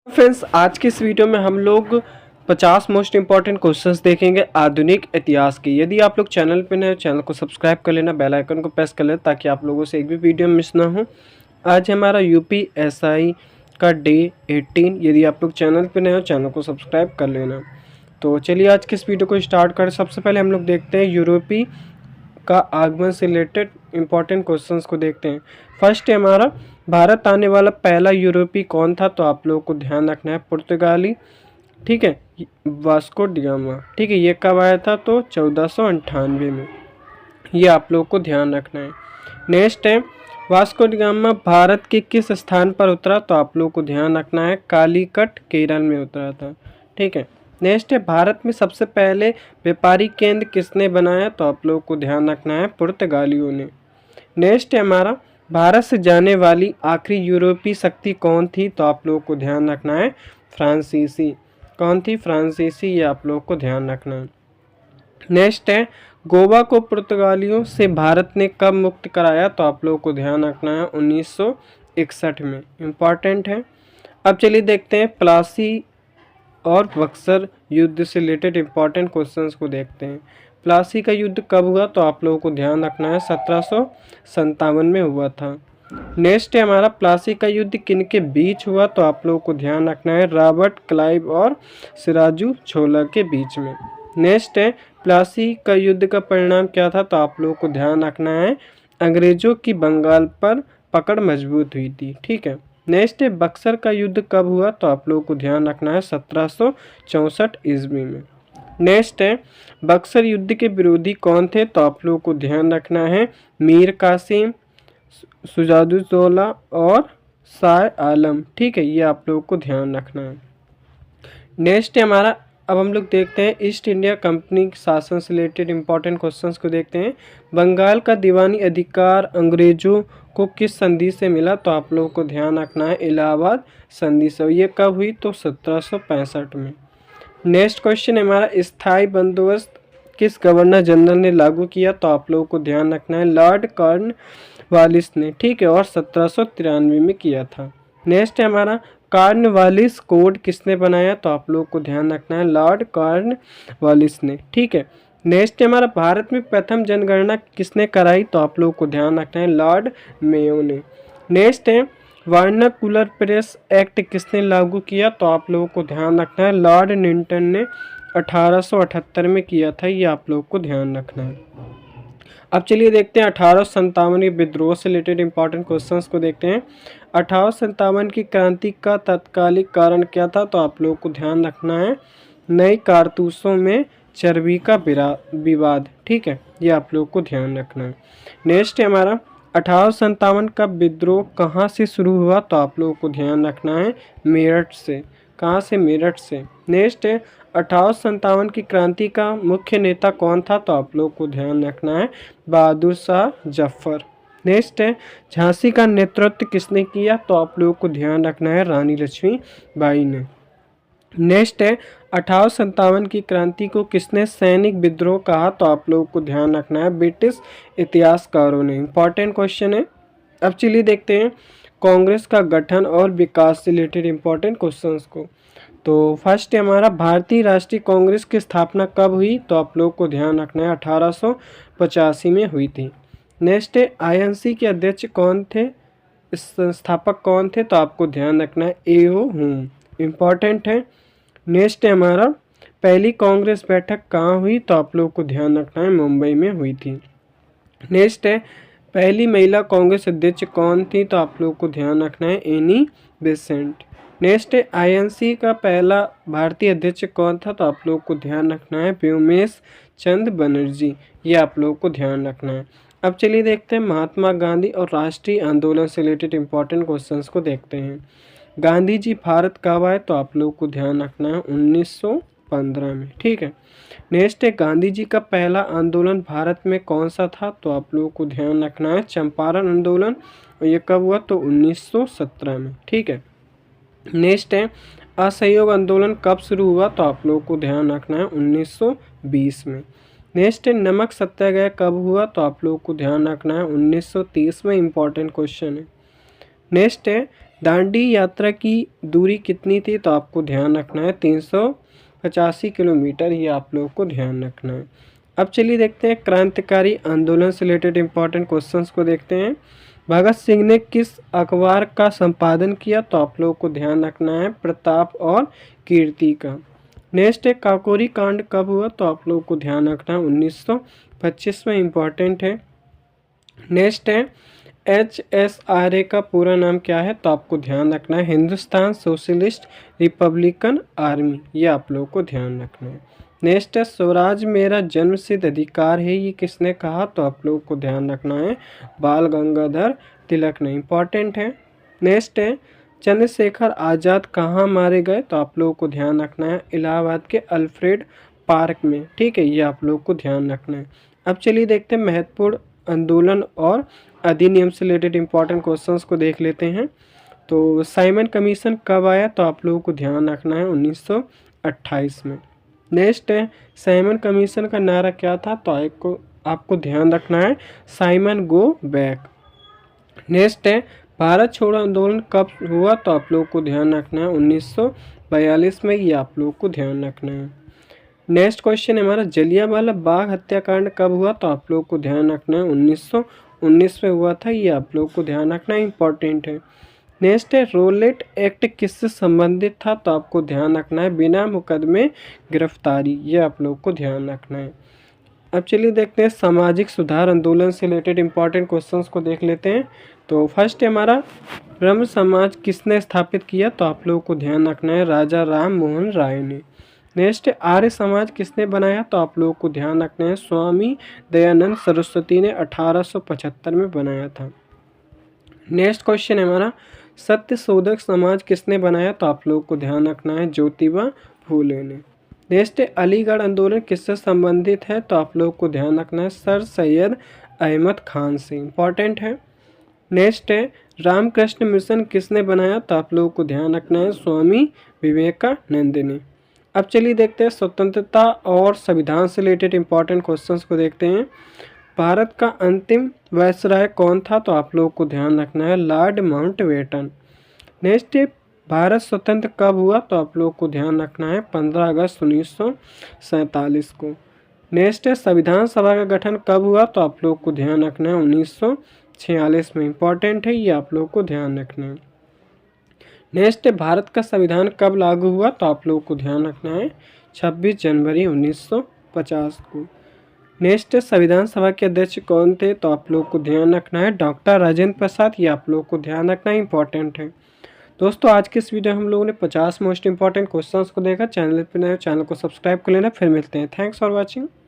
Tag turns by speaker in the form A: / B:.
A: Friends, आज की इस वीडियो में हम लोग 50 मोस्ट इंपॉर्टेंट क्वेश्चंस देखेंगे आधुनिक इतिहास की। यदि आप लोग चैनल पे नए हो, चैनल को सब्सक्राइब कर लेना, बेल आइकन को प्रेस कर लेना ताकि आप लोगों से एक भी वीडियो मिस ना हो। आज हमारा यूपीएसआई का डे 18। यदि आप लोग चैनल पे नए हो, चैनल को सब्सक्राइब कर लेना। तो चलिए आज के इस वीडियो को स्टार्ट करें। सबसे पहले हम लोग देखते हैं यूरोपीय का आगमन से रिलेटेड इंपॉर्टेंट क्वेश्चंस को देखते हैं। फर्स्ट है हमारा, भारत आने वाला पहला यूरोपीय कौन था? तो आप लोगों को ध्यान रखना है पुर्तगाली, ठीक है, वास्को डिगामा। ठीक है, ये कब आया था? तो 1498 में। ये आप लोगों को ध्यान रखना है। नेक्स्ट है, वास्को डिगामा भारत के किस स्थान पर उतरा? तो आप लोगों को ध्यान रखना है कालीकट, केरल में उतरा था। ठीक है। नेक्स्ट है, भारत में सबसे पहले व्यापारिक केंद्र किसने बनाया? तो आप लोगों को ध्यान रखना है पुर्तगालियों ने। नेक्स्ट है हमारा, भारत से जाने वाली आखिरी यूरोपीय शक्ति कौन थी? तो आप लोगों को ध्यान रखना है फ्रांसीसी। कौन थी? फ्रांसीसी। ये आप लोगों को ध्यान रखना है। नेक्स्ट है, गोवा को पुर्तगालियों से भारत ने कब मुक्त कराया? तो आप लोगों को ध्यान रखना है 1961 में। इम्पॉर्टेंट है। अब चलिए देखते हैं प्लासी और बक्सर युद्ध से रिलेटेड इंपॉर्टेंट क्वेश्चंस को देखते हैं। प्लासी का युद्ध कब हुआ? तो आप लोगों को ध्यान रखना है 1757 में हुआ था। नेक्स्ट है हमारा, प्लासी का युद्ध किनके बीच हुआ? तो आप लोगों को ध्यान रखना है रॉबर्ट क्लाइव और सिराजू छोला के बीच में। नेक्स्ट है, प्लासी का युद्ध का परिणाम क्या था? तो आप लोगों को ध्यान रखना है अंग्रेजों की बंगाल पर पकड़ मजबूत हुई थी। ठीक है। नेक्स्ट है, बक्सर का युद्ध कब हुआ? तो आप लोगों को ध्यान रखना है 1764 ईस्वी में। नेक्स्ट है, बक्सर युद्ध के विरोधी कौन थे? तो आप लोगों को ध्यान रखना है मीर कासिम, सुजादुद्दौला और शाह आलम। ठीक है, ये आप लोगों को ध्यान रखना है। नेक्स्ट है हमारा, अब हम लोग देखते हैं ईस्ट इंडिया कंपनी शासन से रिलेटेड इंपॉर्टेंट क्वेश्चंस को देखते हैं। बंगाल का दीवानी अधिकार अंग्रेजों को किस संधि से मिला? तो आप लोगों को ध्यान रखना है इलाहाबाद संधि से। ये कब हुई? तो 1765 में। नेक्स्ट क्वेश्चन है हमारा, स्थायी बंदोबस्त किस गवर्नर जनरल ने लागू किया? तो आप लोगों को ध्यान रखना है लॉर्ड कॉर्नवालिस ने। ठीक है, और 1793 में किया था। नेक्स्ट है हमारा, कॉर्नवालिस कोड किसने बनाया? तो आप लोगों को ध्यान रखना है लॉर्ड कॉर्नवालिस ने। ठीक है। नेक्स्ट है हमारा, भारत में प्रथम जनगणना किसने कराई? तो आप लोगों को ध्यान रखना है लॉर्ड मेयो ने। नेक्स्ट है, वर्नाकुलर प्रेस एक्ट किसने लागू किया? तो आप लोगों को ध्यान रखना है लॉर्ड निल्टन ने 1878 में किया था। ये आप लोगों को ध्यान रखना है। अब चलिए देखते हैं 1857 के विद्रोह से रिलेटेड इंपॉर्टेंट क्वेश्चंस को देखते हैं। 1857 की क्रांति का तत्कालिक कारण क्या था? तो आप लोगों को ध्यान रखना है नई कारतूसों में चर्बी का विवाद। ठीक है, ये आप लोगों को ध्यान रखना है। नेक्स्ट है हमारा, 1857 का विद्रोह कहाँ से शुरू हुआ? तो आप लोगों को ध्यान रखना है मेरठ से। कहाँ से? मेरठ से। नेक्स्ट है, 1857 की क्रांति का मुख्य नेता कौन था? तो आप लोग को ध्यान रखना है बहादुर शाह जफर। नेक्स्ट है, झांसी का नेतृत्व किसने किया? तो आप लोगों को ध्यान रखना है रानी लक्ष्मीबाई ने। नेक्स्ट है, 1857 की क्रांति को किसने सैनिक विद्रोह कहा? तो आप लोगों को ध्यान रखना है ब्रिटिश इतिहासकारों ने। इंपॉर्टेंट क्वेश्चन है। अब चलिए देखते हैं कांग्रेस का गठन और विकास से रिलेटेड इंपॉर्टेंट क्वेश्चंस को। तो फर्स्ट है हमारा, भारतीय राष्ट्रीय कांग्रेस की स्थापना कब हुई? तो आप लोग को ध्यान रखना है 1885 में हुई थी। नेक्स्ट है, आईएनसी के अध्यक्ष कौन थे? संस्थापक कौन थे? तो आपको ध्यान रखना है एओ हुम। इम्पॉर्टेंट है। नेक्स्ट है हमारा, पहली कांग्रेस बैठक कहाँ हुई? तो आप लोग को ध्यान रखना है मुंबई में हुई थी। नेक्स्ट है, पहली महिला कांग्रेस अध्यक्ष कौन थी? तो आप लोग को ध्यान रखना है एनी बेसेंट। नेक्स्ट है, आईएनसी का पहला भारतीय अध्यक्ष कौन था? तो आप लोग को ध्यान रखना है व्योमेश चंद्र बनर्जी। ये आप लोग को ध्यान रखना है। अब चलिए देखते हैं महात्मा गांधी और राष्ट्रीय आंदोलन से रिलेटेड इंपॉर्टेंट क्वेश्चंस को देखते हैं। गांधी जी भारत कब आए? तो आप लोग को ध्यान रखना है 1915 में। ठीक है। नेक्स्ट है, गांधी जी का पहला आंदोलन भारत में कौन सा था? तो आप लोगों को ध्यान रखना है चंपारण आंदोलन। और ये कब हुआ? तो 1917 में। ठीक है। नेक्स्ट है, असहयोग आंदोलन कब शुरू हुआ? तो आप लोगों को ध्यान रखना है 1920 में। नेक्स्ट है, नमक सत्याग्रह कब हुआ? तो आप लोगों को ध्यान रखना है 1930 में। इंपॉर्टेंट क्वेश्चन है। नेक्स्ट है, दांडी यात्रा की दूरी कितनी थी? तो आपको ध्यान रखना है 385 किलोमीटर, ये आप लोगों को ध्यान रखना है। अब चलिए देखते हैं क्रांतिकारी आंदोलन से रिलेटेड इंपॉर्टेंट क्वेश्चंस को देखते हैं। भगत सिंह ने किस अखबार का संपादन किया? तो आप लोगों को ध्यान रखना है प्रताप और कीर्ति का। नेक्स्ट है काकोरी कांड कब हुआ? तो आप लोगों को ध्यान रखना है 1925 में, इंपॉर्टेंट है। नेक्स्ट है HSRA का पूरा नाम क्या है? तो आपको ध्यान रखना है हिंदुस्तान सोशलिस्ट रिपब्लिकन आर्मी, ये आप लोगों को ध्यान रखना है। नेक्स्ट है स्वराज मेरा जन्मसिद्ध अधिकार है, ये किसने कहा? तो आप लोगों को ध्यान रखना है बाल गंगाधर तिलक ने, इंपॉर्टेंट है। नेक्स्ट है चंद्रशेखर आज़ाद कहाँ मारे गए? तो आप लोगों को ध्यान रखना है इलाहाबाद के अल्फ्रेड पार्क में, ठीक है, ये आप लोगों को ध्यान रखना है। अब चलिए देखते हैं महत्वपूर्ण आंदोलन और अधिनियम से रिलेटेड इंपॉर्टेंट क्वेश्चंस को देख लेते हैं। तो साइमन कमीशन कब आया? तो आप लोगों को ध्यान रखना है 1928 में। नेक्स्ट है साइमन कमीशन का नारा क्या था? तो आपको ध्यान रखना है साइमन गो बैक। नेक्स्ट है भारत छोड़ो आंदोलन कब हुआ? तो आप लोगों को ध्यान रखना है 1942 में, ये आप लोगों को ध्यान रखना है। नेक्स्ट क्वेश्चन है हमारा जलियांवाला बाग हत्याकांड कब हुआ? तो आप लोगों को ध्यान रखना है 1919 में हुआ था, ये आप लोगों को ध्यान रखना इंपॉर्टेंट है। नेक्स्ट है रोलेट एक्ट किससे संबंधित था? तो आपको ध्यान रखना है बिना मुकदमे गिरफ्तारी, ये आप लोगों को ध्यान रखना है। अब चलिए देखते हैं सामाजिक सुधार आंदोलन से रिलेटेड इंपॉर्टेंट क्वेश्चंस को देख लेते हैं। तो फर्स्ट है हमारा ब्रह्म समाज किसने स्थापित किया? तो आप लोगों को ध्यान रखना है राजा राम मोहन राय ने। नेक्स्ट है आर्य समाज किसने बनाया? तो आप लोगों को ध्यान रखना है स्वामी दयानंद सरस्वती ने 1875 में बनाया था। नेक्स्ट क्वेश्चन है हमारा सत्य शोधक समाज किसने बनाया? तो आप लोगों को ध्यान रखना है ज्योतिबा फूले ने। नेक्स्ट है अलीगढ़ आंदोलन किससे संबंधित है? तो आप लोगों को ध्यान रखना है सर सैयद अहमद खान से, इंपॉर्टेंट है। नेक्स्ट है रामकृष्ण मिशन किसने बनाया? तो आप लोगों को ध्यान रखना है स्वामी विवेकानंद ने। अब चलिए देखते हैं स्वतंत्रता और संविधान से रिलेटेड इंपॉर्टेंट क्वेश्चंस को देखते हैं। भारत का अंतिम वायसराय कौन था? तो आप लोगों को ध्यान रखना है लॉर्ड माउंटबेटन। नेक्स्ट है भारत स्वतंत्र कब हुआ? तो आप लोगों को ध्यान रखना है 15 अगस्त 1947 को। नेक्स्ट है संविधान सभा का गठन कब हुआ? तो आप लोगों को ध्यान रखना है 1946 में, इंपॉर्टेंट है, ये आप लोगों को ध्यान रखना है। नेक्स्ट है भारत का संविधान कब लागू हुआ? तो आप लोगों को ध्यान रखना है 26 जनवरी 1950 को। नेक्स्ट है संविधान सभा के अध्यक्ष कौन थे? तो आप लोगों को ध्यान रखना है डॉक्टर राजेंद्र प्रसाद, ये आप लोगों को ध्यान रखना इंपॉर्टेंट है। दोस्तों आज के इस वीडियो हम लोगों ने 50 मोस्ट इंपॉर्टेंट क्वेश्चंस को देखा। चैनल पर नए चैनल को सब्सक्राइब कर लेना। फिर मिलते हैं। Thanks for watching.